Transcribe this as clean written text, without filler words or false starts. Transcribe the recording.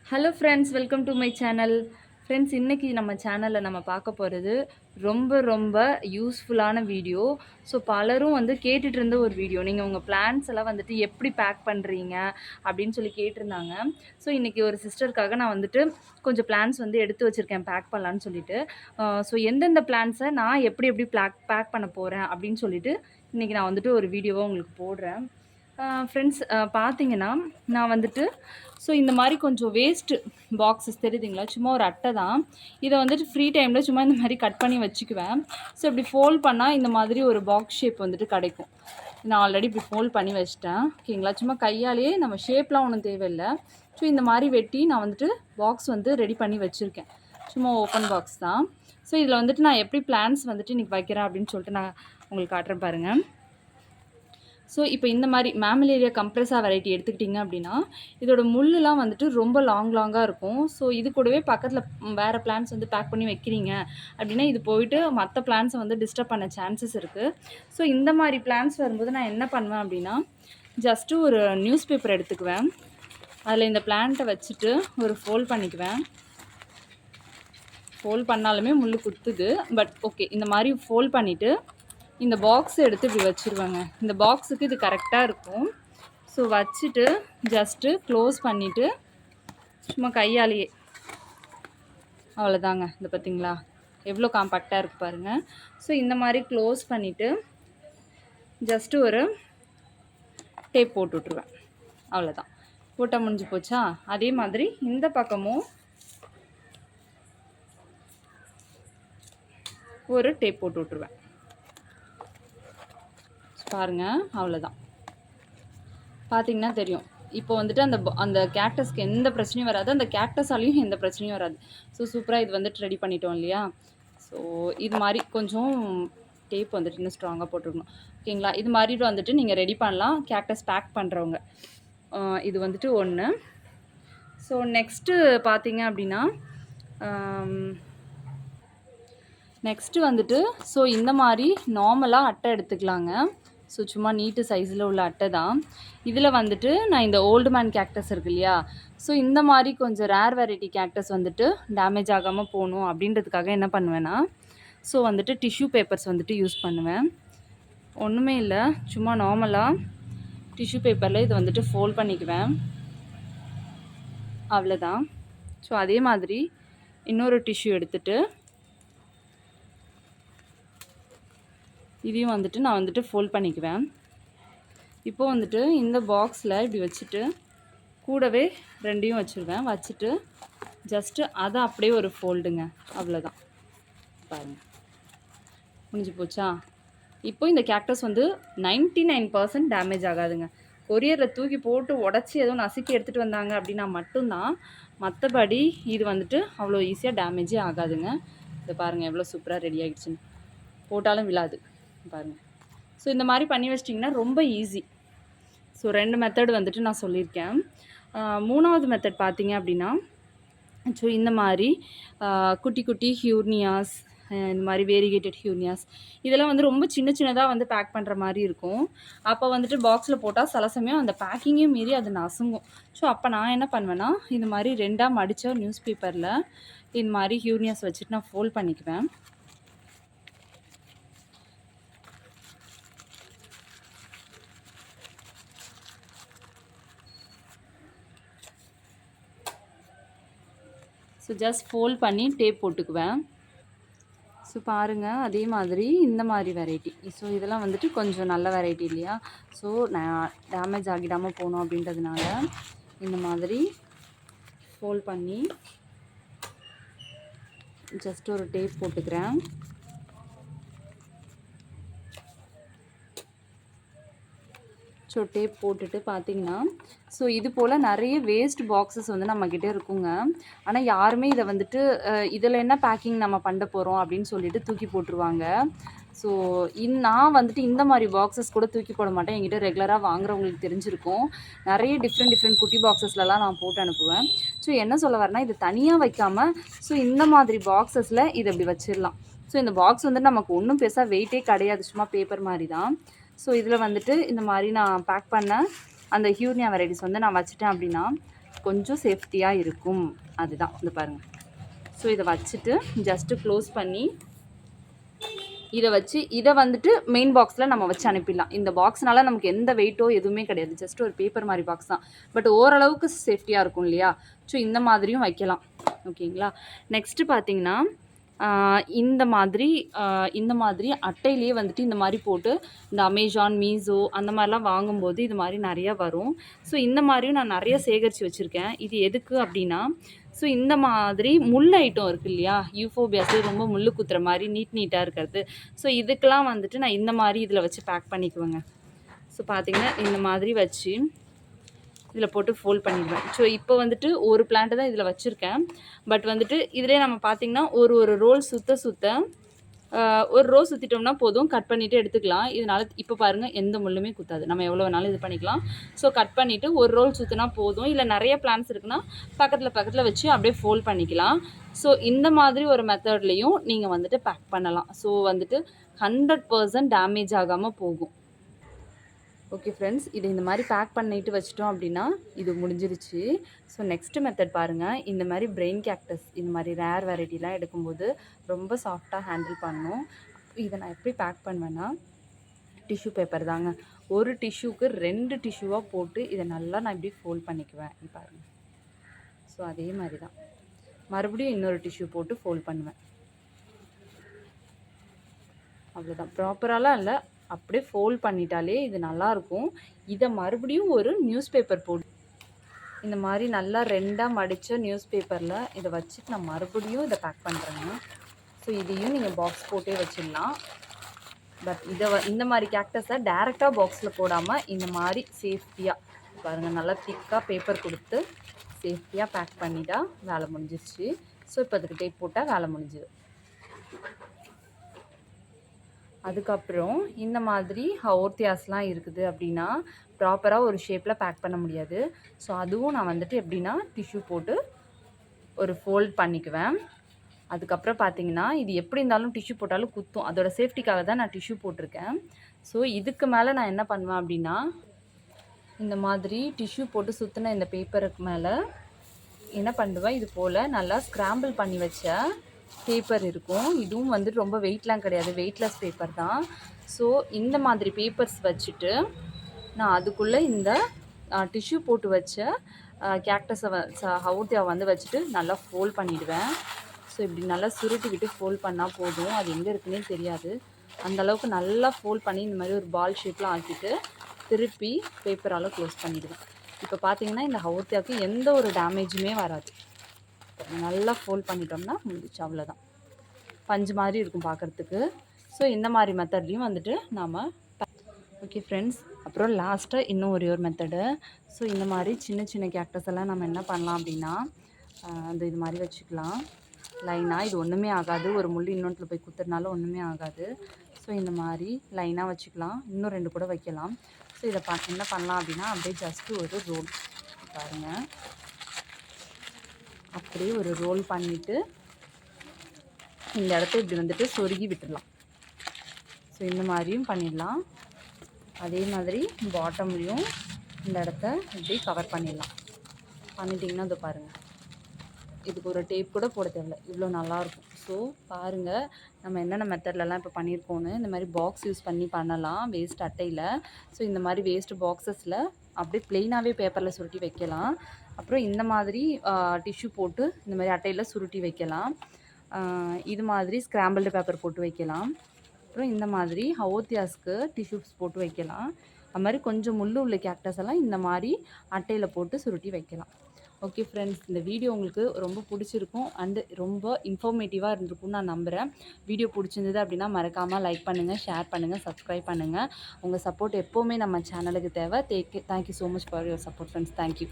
Hello friends, welcome to my channel. Friends, இன்றைக்கி நம்ம சேனலில் நம்ம பார்க்க போகிறது ரொம்ப ரொம்ப யூஸ்ஃபுல்லான வீடியோ. ஸோ பலரும் கேட்டுட்டு இருந்த ஒரு வீடியோ. நீங்கள் உங்கள் பிளான்ஸ் எல்லாம் எப்படி பேக் பண்ணுறீங்க அப்படின்னு சொல்லி கேட்டிருந்தாங்க. ஸோ இன்றைக்கி ஒரு சிஸ்டருக்காக நான் கொஞ்சம் பிளான்ஸ் எடுத்து வச்சுருக்கேன் பேக் பண்ணலான்னு சொல்லிட்டு. ஸோ எந்தெந்த பிளான்ஸை நான் எப்படி எப்படி பேக் பண்ண போகிறேன் அப்படின்னு சொல்லிட்டு இன்றைக்கி நான் ஒரு வீடியோவாக உங்களுக்கு போடுறேன். ஃப்ரெண்ட்ஸ், பார்த்தீங்கன்னா நான் ஸோ இந்த மாதிரி கொஞ்சம் வேஸ்ட்டு பாக்ஸஸ் தெரியுதுங்களா, சும்மா ஒரு அட்டை தான். இதை ஃப்ரீ டைமில் சும்மா இந்த மாதிரி கட் பண்ணி வச்சுக்குவேன். ஸோ இப்படி ஃபோல்ட் பண்ணால் இந்த மாதிரி ஒரு பாக்ஸ் ஷேப் கிடைக்கும். நான் ஆல்ரெடி இப்படி ஃபோல்ட் பண்ணி வச்சிட்டேன். ஓகேங்களா, சும்மா கையாலேயே நம்ம ஷேப்லாம் ஒன்றும் தேவையில்லை. ஸோ இந்த மாதிரி வெட்டி நான் பாக்ஸ் ரெடி பண்ணி வச்சுருக்கேன். சும்மா ஓப்பன் பாக்ஸ் தான். ஸோ இதில் நான் எப்படி பிளான்ஸ் இன்றைக்கி வைக்கிறேன் அப்படின்னு சொல்லிட்டு நான் உங்களுக்கு காட்டுறேன் பாருங்கள். ஸோ இப்போ இந்த மாதிரி மேமிலேரியா கம்ப்ரெஸா வெரைட்டி எடுத்துக்கிட்டிங்க அப்படின்னா இதோட முள்ளுலாம் ரொம்ப லாங்காக இருக்கும். ஸோ இது கூடவே பக்கத்தில் வேறு பிளான்ஸ் பேக் பண்ணி வைக்கிறீங்க அப்படின்னா இது போயிட்டு மற்ற பிளான்ஸை டிஸ்டர்ப் பண்ண சான்சஸ் இருக்குது. ஸோ இந்த மாதிரி பிளான்ஸ் வரும்போது நான் என்ன பண்ணுவேன் அப்படின்னா, ஜஸ்ட்டு ஒரு நியூஸ் பேப்பர் எடுத்துக்குவேன். அதில் இந்த பிளான்ட்டை வச்சுட்டு ஒரு ஃபோல்ட் பண்ணிக்குவேன். ஃபோல்ட் பண்ணாலுமே முள் குத்துது, பட் ஓகே. இந்த மாதிரி ஃபோல்ட் பண்ணிவிட்டு இந்த பாக்ஸ் எடுத்து இப்படி வச்சுருவாங்க. இந்த பாக்ஸுக்கு இது கரெக்டாக இருக்கும். ஸோ வச்சுட்டு ஜஸ்ட்டு க்ளோஸ் பண்ணிவிட்டு சும்மா கையாலேயே அவ்வளோதாங்க. இந்த பார்த்திங்களா எவ்வளோ காம்பேக்டாக இருக்குது பாருங்கள். ஸோ இந்த மாதிரி க்ளோஸ் பண்ணிவிட்டு ஜஸ்ட்டு ஒரு டேப் போட்டு விட்ருவேன். அவ்வளோதான், போட்டால் முடிஞ்சு போச்சா. அதே மாதிரி இந்த பக்கமும் ஒரு டேப் போட்டு விட்ருவேன் பாருங்கள். அவ்வளோதான், பார்த்திங்கன்னா தெரியும். இப்போ அந்த கேக்டஸ்க்கு எந்த பிரச்சனையும் வராது, அந்த கேக்டஸாலையும் எந்த பிரச்சனையும் வராது. ஸோ சூப்பராக இது ரெடி பண்ணிட்டோம் இல்லையா. ஸோ இது மாதிரி கொஞ்சம் டேப் இன்னும் ஸ்ட்ராங்காக போட்டுருக்கணும். ஓகேங்களா, இது மாதிரி நீங்கள் ரெடி பண்ணலாம் கேக்டஸ் பேக் பண்ணுறவங்க. இது ஒன்று. ஸோ நெக்ஸ்ட்டு பார்த்தீங்க அப்படின்னா நெக்ஸ்ட்டு ஸோ இந்த மாதிரி நார்மலாக அட்டை எடுத்துக்கலாங்க. ஸோ சும்மா நீட்டு சைஸில் உள்ள அட்டை தான். இதில் நான் இந்த ஓல்டு மேன் கேக்டஸ் இருக்கு இல்லையா, ஸோ இந்த மாதிரி கொஞ்சம் ரேர் வெரைட்டி கேக்டஸ் டேமேஜ் ஆகாமல் போகணும் அப்படின்றதுக்காக என்ன பண்ணுவேன்னா, ஸோ டிஷ்யூ பேப்பர்ஸ் யூஸ் பண்ணுவேன். ஒன்றுமே இல்லை, சும்மா நார்மலாக டிஷ்யூ பேப்பரில் இது ஃபோல்ட் பண்ணிக்குவேன். அவ்வளோதான். ஸோ அதே மாதிரி இன்னொரு டிஷ்யூ எடுத்துகிட்டு இதையும் நான் ஃபோல்ட் பண்ணிக்குவேன். இப்போது இந்த பாக்ஸில் இப்படி வச்சுட்டு கூடவே ரெண்டையும் வச்சுருவேன். வச்சுட்டு ஜஸ்ட்டு அதை அப்படியே ஒரு ஃபோல்டுங்க. அவ்வளோதான், பாருங்கள் முடிஞ்சு போச்சா. இப்போ இந்த கேக்டஸ் 99% டேமேஜ் ஆகாதுங்க. கொரியரில் தூக்கி போட்டு உடச்சி எதுவும் நசுக்கி எடுத்துகிட்டு வந்தாங்க அப்படின்னா மட்டும்தான். மற்றபடி இது அவ்வளோ ஈஸியாக டேமேஜே ஆகாதுங்க. இதை பாருங்கள் எவ்வளோ சூப்பராக ரெடி ஆகிடுச்சுன்னு. போட்டாலும் விழாது பாருங்கள். ஸோ இந்த மாதிரி பண்ணி வச்சிட்டிங்கன்னா ரொம்ப ஈஸி. ஸோ 2 மெத்தட் நான் சொல்லியிருக்கேன். 3வது மெத்தட் பார்த்தீங்க அப்படின்னா, ஸோ இந்த மாதிரி குட்டி குட்டி ஹியூர்னியாஸ், இந்த மாதிரி வேரிகேட்டட் ஹியூர்னியாஸ் இதெல்லாம் ரொம்ப சின்னதாக பேக் பண்ணுற மாதிரி இருக்கும். அப்போ பாக்ஸில் போட்டால் சில சமயம் அந்த பேக்கிங்கையும் மீறி அது நசுங்கும். ஸோ அப்போ நான் என்ன பண்ணுவேன்னா, இது மாதிரி 2ஆக மடித்த நியூஸ் பேப்பரில் இந்த மாதிரி ஹியூர்னியாஸ் வச்சுட்டு நான் ஃபோல்ட் பண்ணிக்குவேன். ஸோ ஜஸ்ட் ஃபோல்ட் பண்ணி டேப் போட்டுக்குவேன். ஸோ பாருங்கள், அதே மாதிரி இந்த மாதிரி வெரைட்டி. ஸோ இதெல்லாம் கொஞ்சம் நல்ல வெரைட்டி இல்லையா. ஸோ நான் டேமேஜ் ஆகிடாமல் போகணும் அப்படின்றதுனால இந்த மாதிரி ஃபோல்ட் பண்ணி ஜஸ்ட் ஒரு டேப் போட்டுக்கிறேன். ஸோ டேப் போட்டுட்டு பார்த்தீங்கன்னா, ஸோ இது போல் நிறைய வேஸ்ட் பாக்ஸஸ் நம்மக்கிட்ட இருக்குங்க. ஆனால் யாருமே இதை இதில் என்ன பேக்கிங் நம்ம பண்ண போகிறோம் அப்படின்னு சொல்லிட்டு தூக்கி போட்டுருவாங்க. ஸோ நான் இந்த மாதிரி பாக்ஸஸ் கூட தூக்கி போட மாட்டேன். என்கிட்ட ரெகுலராக வாங்குறவங்களுக்கு தெரிஞ்சிருக்கும். நிறைய டிஃப்ரெண்ட் குட்டி பாக்ஸஸ்லலாம் நான் போட்டு அனுப்புவேன். ஸோ என்ன சொல்ல வரேன்னா, இது தனியாக வைக்காமல் ஸோ இந்த மாதிரி பாக்ஸஸில் இதை இப்படி வச்சிடலாம். ஸோ இந்த பாக்ஸ் நமக்கு ஒன்றும் பெருசாக வெயிட்டே கிடையாது, சும்மா பேப்பர் மாதிரி தான். ஸோ இதில் இந்த மாதிரி நான் பேக் பண்ண அந்த ஹியூர்னியா வெரைட்டிஸ் நான் வச்சுட்டேன் அப்படின்னா கொஞ்சம் சேஃப்டியாக இருக்கும். அதுதான் இது பாருங்கள். ஸோ இதை வச்சுட்டு ஜஸ்ட்டு க்ளோஸ் பண்ணி இதை வச்சு இதை வந்துட்டு மெயின் பாக்ஸில் நம்ம வச்சு அனுப்பிடலாம். இந்த பாக்ஸ்னால நமக்கு எந்த வெயிட்டோ எதுவுமே கிடையாது, ஜஸ்ட் ஒரு பேப்பர் மாதிரி பாக்ஸ் தான். பட் ஓரளவுக்கு சேஃப்டியாக இருக்கும் இல்லையா? ஸோ இந்த மாதிரியும் வைக்கலாம். ஓகேங்களா? நெக்ஸ்ட்டு பார்த்தீங்கன்னா இந்த மாதிரி அட்டையிலேயே வந்துட்டு இந்த மாதிரி போட்டு இந்த அமேசான், மீஷோ அந்த மாதிரிலாம் வாங்கும்போது இது மாதிரி நிறையா வரும். ஸோ இந்த மாதிரியும் நான் நிறைய சேகரித்து வச்சுருக்கேன். இது எதுக்கு அப்படின்னா, ஸோ இந்த மாதிரி முள் ஐட்டம் இருக்குது இல்லையா? யூஃபோபியாஸே ரொம்ப முள் குத்துற மாதிரி நீட்டாக இருக்கிறது. ஸோ இதுக்கெலாம் வந்துட்டு நான் இந்த மாதிரி இதில் வச்சு பேக் பண்ணிக்குவேங்க. ஸோ பார்த்திங்கன்னா இந்த மாதிரி வச்சு இதில் போட்டு ஃபோல்ட் பண்ணிடுவேன். ஸோ இப்போ வந்துட்டு ஒரு பிளான்ட்டு தான் இதில் வச்சுருக்கேன். பட் வந்துட்டு இதிலே நம்ம பார்த்திங்கன்னா ஒரு ரோல் சுற்ற ஒரு ரோ சுற்றிட்டோம்னா போதும், கட் பண்ணிவிட்டு எடுத்துக்கலாம். இதனால் இப்போ பாருங்கள் எந்த முள்ளுமே குத்தாது. நம்ம எவ்வளோ வேணாலும் இது பண்ணிக்கலாம். ஸோ கட் பண்ணிவிட்டு ஒரு ரோல் சுற்றினா போதும். இல்லை நிறைய பிளான்ஸ் இருக்குன்னா பக்கத்தில் வச்சு அப்படியே ஃபோல்ட் பண்ணிக்கலாம். ஸோ இந்த மாதிரி ஒரு மெத்தட்லேயும் நீங்கள் வந்துட்டு பேக் பண்ணலாம். ஸோ வந்துட்டு 100% டேமேஜ் ஆகாமல் போகும். ஓகே ஃப்ரெண்ட்ஸ், இது இந்த மாதிரி பேக் பண்ணிட்டு வச்சிட்டோம் அப்படின்னா இது முடிஞ்சிருச்சு. ஸோ நெக்ஸ்ட் மெத்தட் பாருங்கள். இந்த மாதிரி பிரெயின் கேக்டஸ் இந்த மாதிரி ரேர் வெரைட்டிலாம் எடுக்கும்போது ரொம்ப சாஃப்டாக ஹேண்டில் பண்ணணும். இதை நான் எப்படி பேக் பண்ணுவேன்னா, டிஷ்யூ பேப்பர் தாங்க. ஒரு டிஷ்யூக்கு 2 டிஷ்யூவாக போட்டு இதை நல்லா நான் இப்படி ஃபோல்ட் பண்ணிக்குவேன். பாருங்கள். ஸோ அதே மாதிரி தான் மறுபடியும் இன்னொரு டிஷ்யூ போட்டு ஃபோல்ட் பண்ணுவேன். அவ்வளோதான். ப்ராப்பராலாம் இல்லை, அப்படியே ஃபோல்ட் பண்ணிட்டாலே இது நல்லாயிருக்கும். இதை மறுபடியும் ஒரு நியூஸ் பேப்பர் போட்டு இந்த மாதிரி நல்லா 2ஆக மடித்த நியூஸ் பேப்பரில் இதை வச்சுட்டு நான் மறுபடியும் இதை பேக் பண்ணுறேங்க. ஸோ இதையும் நீங்கள் பாக்ஸ் போட்டே வச்சிடலாம். பட் இந்த மாதிரி கேக்டஸை டேரெக்டாக பாக்ஸில் போடாமல் இந்த மாதிரி சேஃப்டியாக பாருங்கள், நல்லா திக்காக பேப்பர் கொடுத்து சேஃப்டியாக பேக் பண்ணிட்டா வேலை முடிஞ்சிருச்சு. ஸோ இப்போ அதுக்கு டேப் போட்டால் வேலை முடிஞ்சிடும். அதுக்கப்புறம் இந்த மாதிரி ஹோர்த்தியாஸ்லாம் இருக்குது அப்படின்னா ப்ராப்பராக ஒரு ஷேப்பில் பேக் பண்ண முடியாது. ஸோ அதுவும் நான் வந்துட்டு எப்படின்னா டிஷ்யூ போட்டு ஒரு ஃபோல்ட் பண்ணிக்குவேன். அதுக்கப்புறம் பார்த்தீங்கன்னா இது எப்படி இருந்தாலும் டிஷ்யூ போட்டாலும் குத்தும். அதோட சேஃப்டிக்காக தான் நான் டிஷ்யூ போட்டிருக்கேன். ஸோ இதுக்கு மேலே நான் என்ன பண்ணுவேன் அப்படின்னா, இந்த மாதிரி டிஷ்யூ போட்டு சுற்றின இந்த பேப்பருக்கு மேலே என்ன பண்ணுவேன், இது போல் நல்லா ஸ்க்ராம்பிள் பண்ணி வச்ச பேப்பர் இருக்கும். இதுவும் வந்துட்டு ரொம்ப வெயிட்லாம் கிடையாது, வெயிட்லெஸ் பேப்பர் தான். ஸோ இந்த மாதிரி பேப்பர்ஸ் வச்சுட்டு நான் அதுக்குள்ளே இந்த டிஷ்யூ போட்டு வச்ச கேக்டஸை ஹவுர்த்தியாவை வந்து வச்சுட்டு நல்லா ஃபோல்ட் பண்ணிவிடுவேன். ஸோ இப்படி நல்லா சுருட்டி விட்டு ஃபோல்ட் பண்ணால் போதும், அது எங்கே இருக்குன்னே தெரியாது. அந்தளவுக்கு நல்லா ஃபோல்ட் பண்ணி இந்த மாதிரி ஒரு பால் ஷேப்பில் ஆக்கிட்டு திருப்பி பேப்பரால் க்ளோஸ் பண்ணிவிடுவேன். இப்போ பார்த்தீங்கன்னா இந்த ஹவுர்த்தியாவுக்கு எந்த ஒரு டேமேஜுமே வராது. நல்லா ஃபோல்ட் பண்ணிட்டோம்னா முடிஞ்சிச்சு, அவ்வளோதான். பஞ்சு மாதிரி இருக்கும் பார்க்குறதுக்கு. ஸோ இந்த மாதிரி மெத்தட்லேயும் வந்துட்டு நாம் ஓகே ஃப்ரெண்ட்ஸ். அப்புறம் லாஸ்ட்டாக இன்னும் ஒரு மெத்தடு. ஸோ இந்த மாதிரி சின்ன கேக்டஸ் எல்லாம் நம்ம என்ன பண்ணலாம் அப்படின்னா, இது மாதிரி வச்சுக்கலாம் லைனாக. இது ஒன்றுமே ஆகாது, ஒரு முள் இன்னொன்றில் போய் குத்துறதுனால ஒன்றுமே ஆகாது. ஸோ இந்த மாதிரி லைனாக வச்சுக்கலாம். இன்னும் 2 கூட வைக்கலாம். ஸோ இதை என்ன பண்ணலாம் அப்படின்னா, அப்படியே ஜஸ்ட்டு ஒரு ரோல் பாருங்கள், அப்படியே ஒரு ரோல் பண்ணிவிட்டு இந்த இடத்த இப்படி வந்துட்டு சொருகி விட்டுடலாம். ஸோ இந்த மாதிரியும் பண்ணிடலாம். அதே மாதிரி பாட்டம்லேயும் இந்த இடத்த இப்படி கவர் பண்ணிடலாம். பண்ணிட்டிங்கன்னா இது பாருங்கள், இதுக்கு ஒரு டேப் கூட போட தேவையில்லை, இவ்வளோ நல்லாயிருக்கும். ஸோ பாருங்கள் நம்ம என்னென்ன மெத்தட்லலாம் இப்போ பண்ணியிருக்கோன்னு. இந்த மாதிரி பாக்ஸ் யூஸ் பண்ணி பண்ணலாம் வேஸ்ட் அட்டையில். ஸோ இந்த மாதிரி வேஸ்ட்டு பாக்ஸஸில் அப்படியே ப்ளெயினாகவே பேப்பரில் சுருட்டி வைக்கலாம். அப்புறம் இந்த மாதிரி டிஷ்யூ போட்டு இந்த மாதிரி அட்டையில் சுருட்டி வைக்கலாம். இது மாதிரி ஸ்க்ராம்பிள்டு பேப்பர் போட்டு வைக்கலாம். அப்புறம் இந்த மாதிரி ஹவோத்தியாஸ்க்கு டிஷ்யூஸ் போட்டு வைக்கலாம். அது மாதிரி கொஞ்சம் முள்ளு உள்ள கேக்டஸ் எல்லாம் இந்த மாதிரி அட்டையில் போட்டு சுருட்டி வைக்கலாம். ஓகே ஃப்ரெண்ட்ஸ், இந்த வீடியோ உங்களுக்கு ரொம்ப பிடிச்சிருக்கும் அண்டு ரொம்ப இன்ஃபர்மேட்டிவாக இருந்திருக்கும்னு நான் நம்புகிறேன். வீடியோ பிடிச்சிருந்தது அப்படின்னா மறக்காமல் லைக் பண்ணுங்கள், ஷேர் பண்ணுங்கள், சப்ஸ்கிரைப் பண்ணுங்கள். உங்கள் சப்போர்ட் எப்போவுமே நம்ம சேனலுக்கு தேவை. Thank you so much for your support friends. Thank you.